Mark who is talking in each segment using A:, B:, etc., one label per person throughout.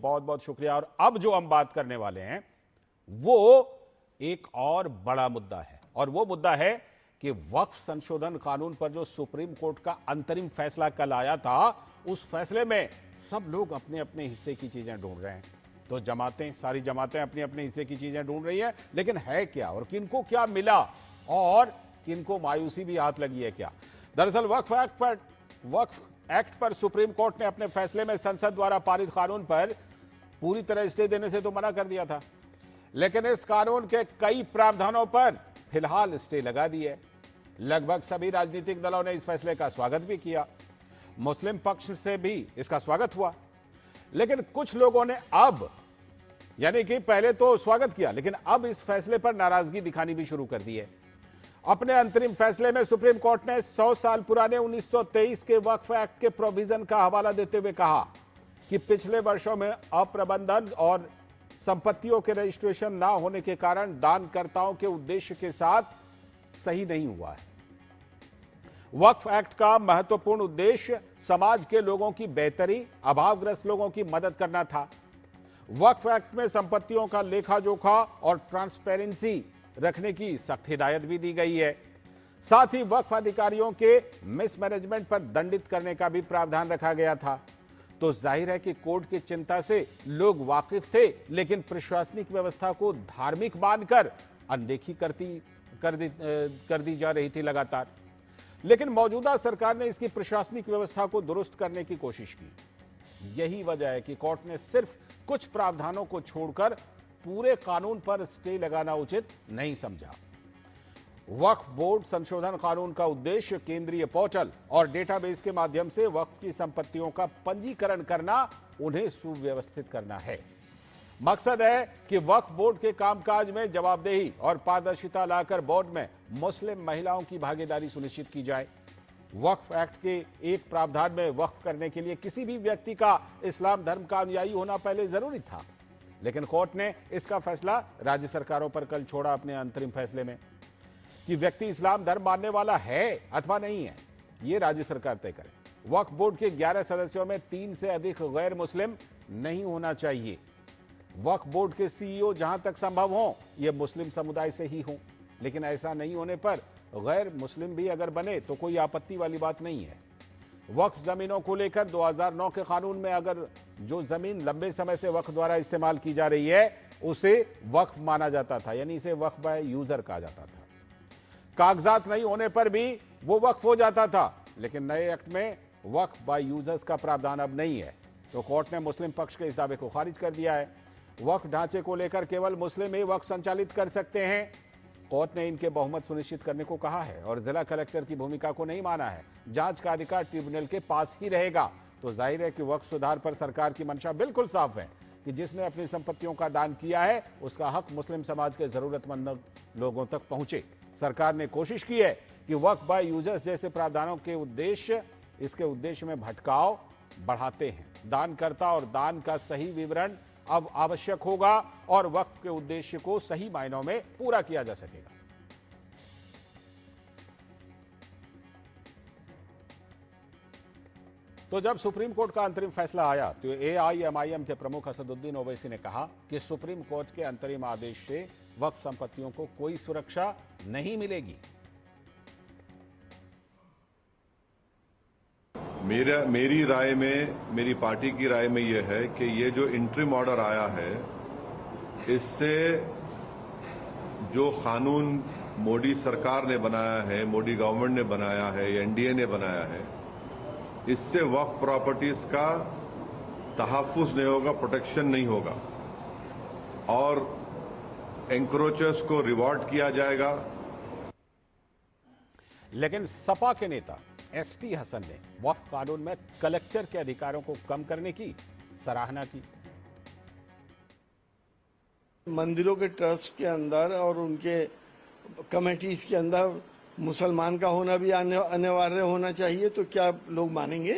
A: बहुत बहुत शुक्रिया। और अब जो हम बात करने वाले हैं वो एक और बड़ा मुद्दा है, और वो मुद्दा है कि वक्फ संशोधन कानून पर जो सुप्रीम कोर्ट का अंतरिम फैसला कल आया था, उस फैसले में सब लोग अपने अपने हिस्से की चीजें ढूंढ रहे हैं। तो जमातें, सारी जमातें अपने अपने हिस्से की चीजें ढूंढ रही हैं, लेकिन है क्या और किनको क्या मिला और किनको मायूसी भी हाथ लगी है क्या? दरअसल वक्फ एक्ट पर सुप्रीम कोर्ट ने अपने फैसले में संसद द्वारा पारित कानून पर पूरी तरह स्टे देने से तो मना कर दिया था, लेकिन इस कानून के कई प्रावधानों पर फिलहाल स्टे लगा दी है। लगभग सभी राजनीतिक दलों ने इस फैसले का स्वागत भी किया, मुस्लिम पक्ष से भी इसका स्वागत हुआ, लेकिन कुछ लोगों ने अब, यानी कि पहले तो स्वागत किया, लेकिन अब इस फैसले पर नाराजगी दिखानी भी शुरू कर दी है। अपने अंतरिम फैसले में सुप्रीम कोर्ट ने 100 साल पुराने 1923 के वक्फ एक्ट के प्रोविजन का हवाला देते हुए कहा कि पिछले वर्षों में अप्रबंधन और संपत्तियों के रजिस्ट्रेशन ना होने के कारण दानकर्ताओं के उद्देश्य के साथ सही नहीं हुआ है। वक्फ एक्ट का महत्वपूर्ण उद्देश्य समाज के लोगों की बेहतरी, अभावग्रस्त लोगों की मदद करना था। वक्फ एक्ट में संपत्तियों का लेखा जोखा और ट्रांसपेरेंसी रखने की सख्त हिदायत भी दी गई है। साथ ही वक्फ अधिकारियों के मिसमैनेजमेंट पर दंडित करने का भी प्रावधान रखा गया था। तो जाहिर है कि कोर्ट की चिंता से लोग वाकिफ थे, लेकिन प्रशासनिक व्यवस्था को धार्मिक मानकर अनदेखी कर दी जा रही थी लगातार। लेकिन मौजूदा सरकार ने इसकी प्रशासनिक व्यवस्था को दुरुस्त करने की कोशिश की। यही वजह है कि कोर्ट ने सिर्फ कुछ प्रावधानों को छोड़कर पूरे कानून पर स्टे लगाना उचित नहीं समझा। वक्फ बोर्ड संशोधन कानून का उद्देश्य केंद्रीय पोर्टल और डेटाबेस के माध्यम से वक्फ की संपत्तियों का पंजीकरण करना, उन्हें सुव्यवस्थित करना है। मकसद है कि वक्फ बोर्ड के कामकाज में जवाबदेही और पारदर्शिता लाकर बोर्ड में मुस्लिम महिलाओं की भागीदारी सुनिश्चित की जाए। वक्फ एक्ट के एक प्रावधान में वक्फ करने के लिए किसी भी व्यक्ति का इस्लाम धर्म का अनुयायी होना पहले जरूरी था, लेकिन कोर्ट ने इसका फैसला राज्य सरकारों पर कल छोड़ा अपने अंतरिम फैसले में कि व्यक्ति इस्लाम धर्म मानने वाला है अथवा नहीं है, यह राज्य सरकार तय करे। वक्फ बोर्ड के 11 सदस्यों में 3 से अधिक गैर मुस्लिम नहीं होना चाहिए। वक्फ बोर्ड के सीईओ जहां तक संभव हो यह मुस्लिम समुदाय से ही हो, लेकिन ऐसा नहीं होने पर गैर मुस्लिम भी अगर बने तो कोई आपत्ति वाली बात नहीं है। वक्फ जमीनों को लेकर 2009 के कानून में अगर जो जमीन लंबे समय से वक्फ द्वारा इस्तेमाल की जा रही है उसे वक्फ माना जाता था, यानी इसे वक्फ बाय यूजर कहा जाता था। कागजात नहीं होने पर भी वो वक्फ हो जाता था, लेकिन नए एक्ट में वक्फ बाय यूजर्स का प्रावधान अब नहीं है। तो कोर्ट ने मुस्लिम पक्ष के इस दावे को खारिज कर दिया है। वक्फ ढांचे को लेकर केवल मुस्लिम ही वक्फ संचालित कर सकते हैं। कोर्ट ने इनके बहुमत सुनिश्चित करने को कहा है और जिला कलेक्टर की भूमिका को नहीं माना है। जांच का अधिकार ट्रिब्यूनल के पास ही रहेगा। तो जाहिर है कि वक्फ सुधार पर सरकार की मंशा बिल्कुल साफ है कि जिसने अपनी संपत्तियों का दान किया है उसका हक मुस्लिम समाज के जरूरतमंद लोगों तक पहुंचे। सरकार ने कोशिश की है कि वक्फ बाय यूजर्स जैसे प्रावधानों के उद्देश्य इसके उद्देश्य में भटकाव बढ़ाते हैं। दानकर्ता और दान का सही विवरण अब आवश्यक होगा और वक्फ के उद्देश्य को सही मायनों में पूरा किया जा सकेगा। तो जब सुप्रीम कोर्ट का अंतरिम फैसला आया तो एआईएमआईएम के प्रमुख असदुद्दीन ओवैसी ने कहा कि सुप्रीम कोर्ट के अंतरिम आदेश से वक्फ संपत्तियों को कोई सुरक्षा नहीं मिलेगी।
B: मेरी राय में, मेरी पार्टी की राय में यह है कि ये जो इंटरिम ऑर्डर आया है, इससे जो कानून मोदी सरकार ने बनाया है, मोदी गवर्नमेंट ने बनाया है या एनडीए ने बनाया है, इससे वक्फ प्रॉपर्टीज का तहफ्फुज नहीं होगा, प्रोटेक्शन नहीं होगा और एंक्रोचर्स को रिवॉर्ड किया जाएगा।
A: लेकिन सपा के नेता एसटी हसन ने वक्फ कानून में कलेक्टर के अधिकारों को कम करने की सराहना की।
C: मंदिरों के ट्रस्ट के अंदर और उनके कमेटीज के अंदर मुसलमान का होना भी अनिवार्य होना चाहिए। तो क्या लोग मानेंगे?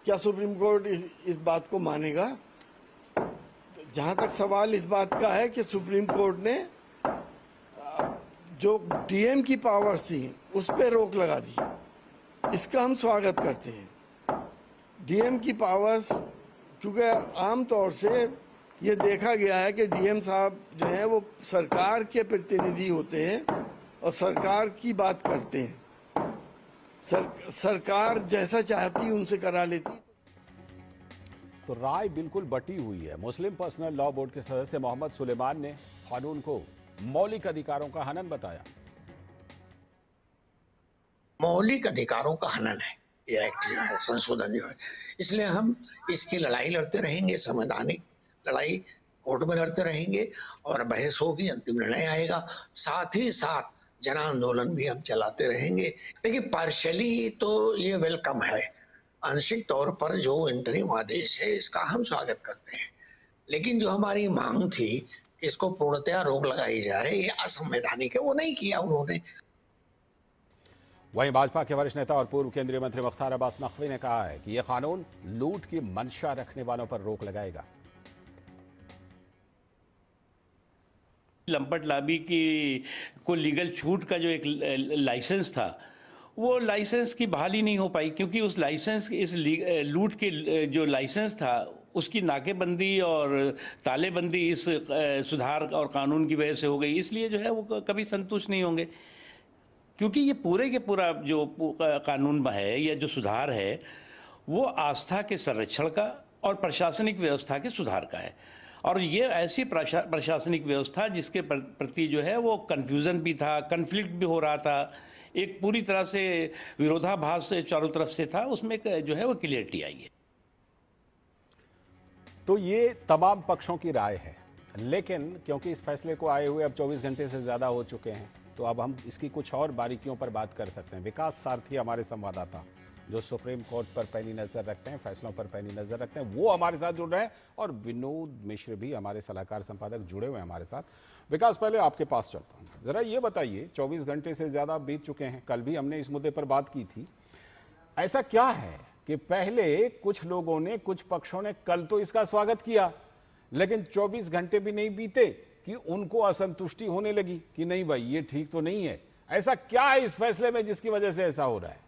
C: क्या सुप्रीम कोर्ट इस बात को मानेगा? जहां तक सवाल इस बात का है कि सुप्रीम कोर्ट ने जो डीएम की पावर्स थी उस पर रोक लगा दी, इसका हम स्वागत करते हैं। डीएम की पावर्स क्योंकि आम तौर से ये देखा गया है कि डीएम साहब जो हैं वो सरकार के प्रतिनिधि होते हैं और सरकार की बात करते हैं। सरकार जैसा चाहती उनसे करा लेती।
A: तो राय बिल्कुल बटी हुई है। मुस्लिम पर्सनल लॉ बोर्ड के सदस्य मोहम्मद सुलेमान ने कानून को मौलिक अधिकारों का हनन बताया।
D: मौलिक अधिकारों का हनन है ये एक्ट जो है, संशोधन जो है, इसलिए हम इसकी लड़ाई लड़ते रहेंगे, संवैधानिक लड़ाई कोर्ट में लड़ते रहेंगे और बहस होगी, अंतिम निर्णय आएगा। साथ ही साथ जन आंदोलन भी हम चलाते रहेंगे। लेकिन पार्शियली तो ये वेलकम है, आंशिक तौर पर जो इंटरिम आदेश है इसका हम स्वागत करते हैं। लेकिन जो हमारी मांग थी कि इसको पूर्णतया रोक लगाई जाए, ये असंवैधानिक है, वो नहीं किया उन्होंने।
A: वहीं भाजपा के वरिष्ठ नेता और पूर्व केंद्रीय मंत्री मुख्तार अब्बास नकवी ने कहा है कि यह कानून लूट की मंशा रखने वालों पर रोक लगाएगा।
E: लंपट लॉबी की को लीगल छूट का जो एक लाइसेंस था, वो लाइसेंस की बहाली नहीं हो पाई, क्योंकि उस लाइसेंस इस लूट के जो लाइसेंस था उसकी नाकेबंदी और तालेबंदी इस सुधार और कानून की वजह से हो गई। इसलिए जो है वो कभी संतुष्ट नहीं होंगे, क्योंकि ये पूरे के पूरा जो कानून है या जो सुधार है वो आस्था के संरक्षण का और प्रशासनिक व्यवस्था के सुधार का है। और ये ऐसी प्रशासनिक व्यवस्था जिसके प्रति जो है वो कंफ्यूजन भी था, कन्फ्लिक्ट भी हो रहा था, एक पूरी तरह से विरोधाभास से चारों तरफ से था, उसमें जो है वो क्लियरिटी आई है।
A: तो ये तमाम पक्षों की राय है, लेकिन क्योंकि इस फैसले को आए हुए अब 24 घंटे से ज्यादा हो चुके हैं, तो अब हम इसकी कुछ और बारीकियों पर बात कर सकते हैं। विकास सारथी हमारे संवाददाता जो सुप्रीम कोर्ट पर पैनी नजर रखते हैं, फैसलों पर पैनी नजर रखते हैं, वो हमारे साथ जुड़ रहे हैं और विनोद मिश्र भी हमारे सलाहकार संपादक जुड़े हुए हैं हमारे साथ। विकास, पहले आपके पास चलता हूं, जरा ये बताइए, 24 घंटे से ज्यादा बीत चुके हैं, कल भी हमने इस मुद्दे पर बात की थी। ऐसा क्या है कि पहले कुछ लोगों ने, कुछ पक्षों ने कल तो इसका स्वागत किया, लेकिन 24 घंटे भी नहीं बीते कि उनको असंतुष्टि होने लगी कि नहीं भाई ये ठीक तो नहीं है। ऐसा क्या है इस फैसले में जिसकी वजह से ऐसा हो रहा है?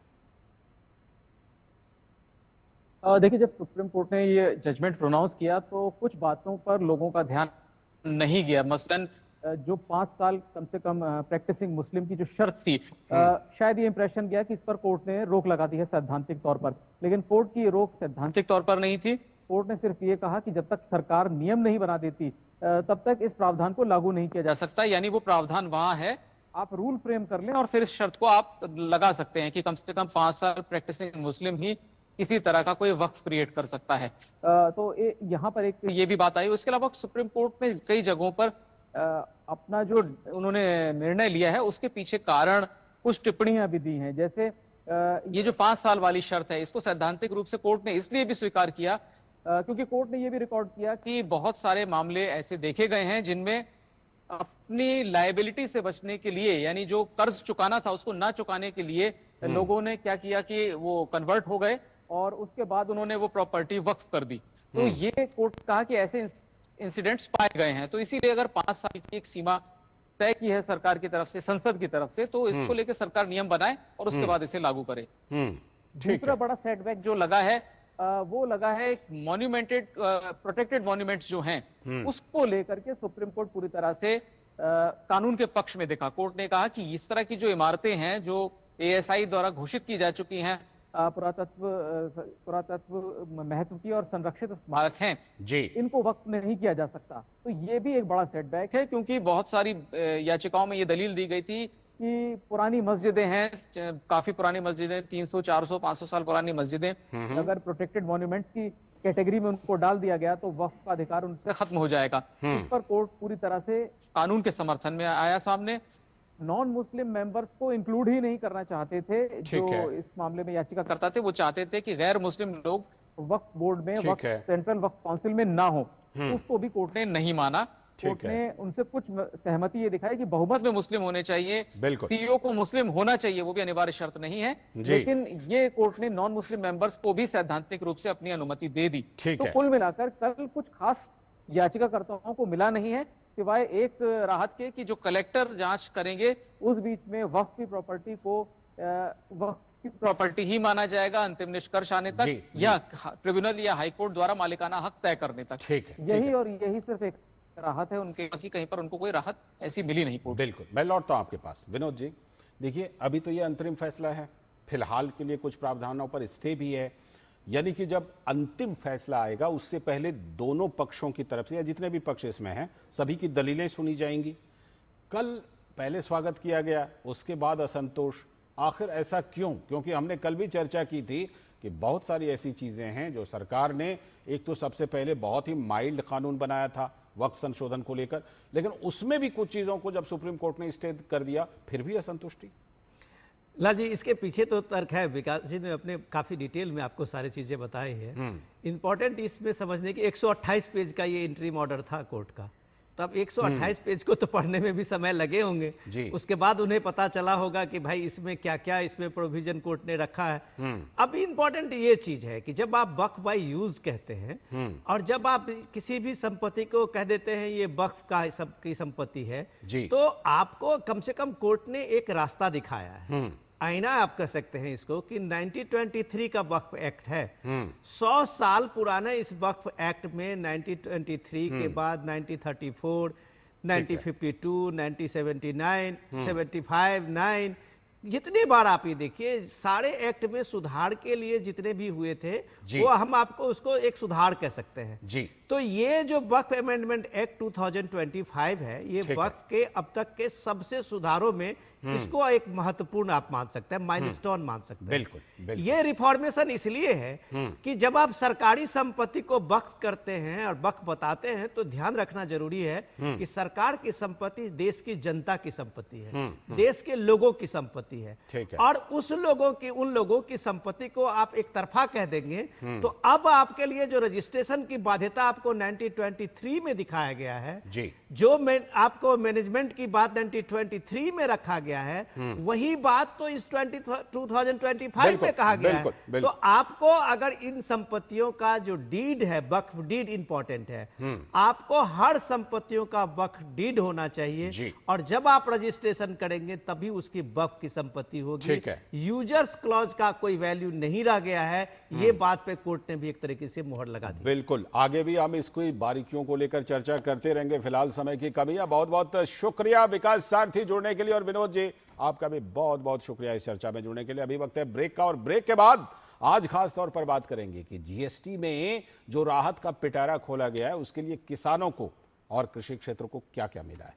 F: देखिए, जब सुप्रीम कोर्ट ने ये जजमेंट प्रोनाउंस किया तो कुछ बातों पर लोगों का ध्यान नहीं गया। मसलन जो 5 साल कम से कम प्रैक्टिसिंग मुस्लिम की जो शर्त थी, शायद ये इंप्रेशन गया कि इस पर कोर्ट ने रोक लगा दी है सैद्धांतिक तौर पर, लेकिन कोर्ट की रोक सैद्धांतिक तौर पर नहीं थी। कोर्ट ने सिर्फ ये कहा कि जब तक सरकार नियम नहीं बना देती तब तक इस प्रावधान को लागू नहीं किया जा सकता। यानी वो प्रावधान वहां है, आप रूल फ्रेम कर लें और फिर इस शर्त को आप लगा सकते हैं कि कम से कम 5 साल प्रैक्टिसिंग मुस्लिम ही किसी तरह का कोई वक्फ क्रिएट कर सकता है। तो यहाँ पर एक ये भी बात आई। उसके अलावा सुप्रीम कोर्ट में कई जगहों पर अपना जो उन्होंने निर्णय लिया है उसके पीछे कारण कुछ टिप्पणियां भी दी हैं। जैसे ये जो 5 साल वाली शर्त है, इसको सैद्धांतिक रूप से कोर्ट ने इसलिए भी स्वीकार किया क्योंकि कोर्ट ने ये भी रिकॉर्ड किया कि बहुत सारे मामले ऐसे देखे गए हैं जिनमें अपनी लायबिलिटी से बचने के लिए, यानी जो कर्ज चुकाना था उसको ना चुकाने के लिए लोगों ने क्या किया कि वो कन्वर्ट हो गए और उसके बाद उन्होंने वो प्रॉपर्टी वक्फ कर दी। तो ये कोर्ट कहा कि ऐसे इंसिडेंट्स पाए गए हैं। तो इसीलिए अगर 5 साल की एक सीमा तय की है सरकार की तरफ से, संसद की तरफ से, तो इसको लेकर सरकार नियम बनाए और उसके बाद इसे लागू करे। दूसरा बड़ा सेटबैक जो लगा है वो लगा है मॉन्यूमेंटेड प्रोटेक्टेड मॉन्यूमेंट्स जो हैं उसको लेकर के सुप्रीम कोर्ट पूरी तरह से कानून के पक्ष में देखा। कोर्ट ने कहा कि इस तरह की जो इमारतें हैं जो एएसआई द्वारा घोषित की जा चुकी हैं, पुरातत्व महत्व की और संरक्षित स्मारक हैं जी, इनको वक्त नहीं किया जा सकता। तो ये भी एक बड़ा सेटबैक है, क्योंकि बहुत सारी याचिकाओं में ये दलील दी गई थी कि पुरानी मस्जिदें हैं, काफी पुरानी मस्जिदें, 300, 400, 500 साल पुरानी मस्जिदें, अगर प्रोटेक्टेड मॉन्यूमेंट्स की कैटेगरी में उनको डाल दिया गया तो वक्फ का अधिकार उनसे खत्म हो जाएगा। इस पर कोर्ट पूरी तरह से कानून के समर्थन में आया सामने। नॉन मुस्लिम मेंबर्स को इंक्लूड ही नहीं करना चाहते थे। जो इस मामले में याचिका करता थे वो चाहते थे कि गैर मुस्लिम लोग वक्फ बोर्ड में, वक्फ सेंट्रल वक्फ काउंसिल में ना हो। उसको भी कोर्ट ने नहीं माना। कोर्ट ने उनसे कुछ सहमति ये दिखाई कि बहुमत में मुस्लिम होने चाहिए, सीईओ को मुस्लिम होना चाहिए, वो भी अनिवार्य शर्त नहीं है, लेकिन ये कोर्ट ने नॉन मुस्लिम मेंबर्स को भी सैद्धांतिक रूप से अपनी अनुमति दे दी। तो कुल मिलाकर कल कुछ खास याचिकाकर्ताओं को मिला नहीं है, सिवाय एक राहत के कि जो कलेक्टर जांच करेंगे उस बीच में वक्फ की प्रॉपर्टी को वक्फ प्रॉपर्टी ही माना जाएगा अंतिम निष्कर्ष आने
A: जी,
F: तक,
A: जी।
F: या ट्रिब्यूनल या हाईकोर्ट द्वारा मालिकाना हक तय करने तक।
A: ठीक है, ठीक
F: यही
A: है।
F: और यही सिर्फ एक राहत है उनके, बाकी कहीं पर उनको कोई राहत ऐसी मिली नहीं कोर्ट से।
A: बिल्कुल। मैं लौटता हूं आपके पास। विनोद जी, देखिए अभी तो ये अंतरिम फैसला है, फिलहाल के लिए कुछ प्रावधानों पर स्टे भी है, यानी कि जब अंतिम फैसला आएगा उससे पहले दोनों पक्षों की तरफ से या जितने भी पक्ष इसमें हैं सभी की दलीलें सुनी जाएंगी। कल पहले स्वागत किया गया, उसके बाद असंतोष, आखिर ऐसा क्यों? क्योंकि हमने कल भी चर्चा की थी कि बहुत सारी ऐसी चीजें हैं जो सरकार ने, एक तो सबसे पहले बहुत ही माइल्ड कानून बनाया था वक्फ संशोधन को लेकर, लेकिन उसमें भी कुछ चीजों को जब सुप्रीम कोर्ट ने स्टे कर दिया फिर भी असंतुष्टि।
G: लाल जी, इसके पीछे तो तर्क है, विकास जी ने अपने काफ़ी डिटेल में आपको सारी चीज़ें बताई हैं। इंपॉर्टेंट इसमें समझने की 128 पेज का ये इंटरिम ऑर्डर था कोर्ट का, तो अब 128 पेज को तो पढ़ने में भी समय लगे होंगे
A: जी।
G: उसके बाद उन्हें पता चला होगा कि भाई इसमें क्या क्या इसमें प्रोविजन कोर्ट ने रखा है। अब इंपॉर्टेंट ये चीज है कि जब आप वक्फ बाय यूज कहते हैं और जब आप किसी भी संपत्ति को कह देते हैं ये वक्फ का सबकी संपत्ति है,
A: जी।
G: तो आपको कम से कम कोर्ट ने एक रास्ता दिखाया है, आईना आप कह सकते हैं इसको, कि 1923 का वक्फ एक्ट है। 100 साल पुराना इस वक्फ एक्ट में 1923 के बाद 1934, 1952, 1979, 75, 9, जितने बार आप ये देखिए सारे एक्ट में सुधार के लिए जितने भी हुए थे वो हम आपको उसको एक सुधार कह सकते हैं
A: जी।
G: तो ये जो वक्फ अमेंडमेंट एक्ट 2025 है, ये वक्फ के अब तक के सबसे सुधारों में इसको एक महत्वपूर्ण आप मान सकते हैं, माइलस्टोन मान सकते हैं।
A: बिल्कुल, बिल्कुल।
G: ये रिफॉर्मेशन इसलिए है कि जब आप सरकारी संपत्ति को वक्फ करते हैं और वक्फ बताते हैं तो ध्यान रखना जरूरी है कि सरकार की संपत्ति देश की जनता की संपत्ति है, देश के लोगों की संपत्ति है,
A: ठीक है।
G: और उस लोगों की, उन लोगों की संपत्ति को आप एक तरफा कह देंगे तो अब आपके लिए जो रजिस्ट्रेशन की बाध्यता आपको 1923 में दिखाया गया है
A: जी।
G: जो आपको मैनेजमेंट की बात 1923 में रखा गया है, वही बात तो इस 2025 में कहा गया
A: बिल्कुल,
G: है।
A: बिल्कुल।
G: तो आपको अगर इन संपत्तियों का जो डीड है, वक्फ डीड इंपॉर्टेंट है, आपको हर संपत्तियों का वक्फ डीड होना चाहिए
A: जी।
G: और जब आप रजिस्ट्रेशन करेंगे तभी उसकी वक्फ की संपत्ति होगी।
A: ठीक है।
G: यूजर्स क्लॉज का कोई वैल्यू नहीं रह गया है, ये बात पे कोर्ट ने भी एक तरीके से मुहर लगा दी।
A: बिल्कुल, आगे भी हम इसकी बारीकियों को लेकर चर्चा करते रहेंगे, फिलहाल समय की कमी है। बहुत बहुत शुक्रिया विकास सारथी जुड़ने के लिए, और विनोद जी आपका भी बहुत बहुत शुक्रिया इस चर्चा में जुड़ने के लिए। अभी वक्त है ब्रेक का, और ब्रेक के बाद आज खास तौर पर बात करेंगे कि जीएसटी में जो राहत का पिटारा खोला गया है उसके लिए किसानों को और कृषि क्षेत्र को क्या क्या मिला है।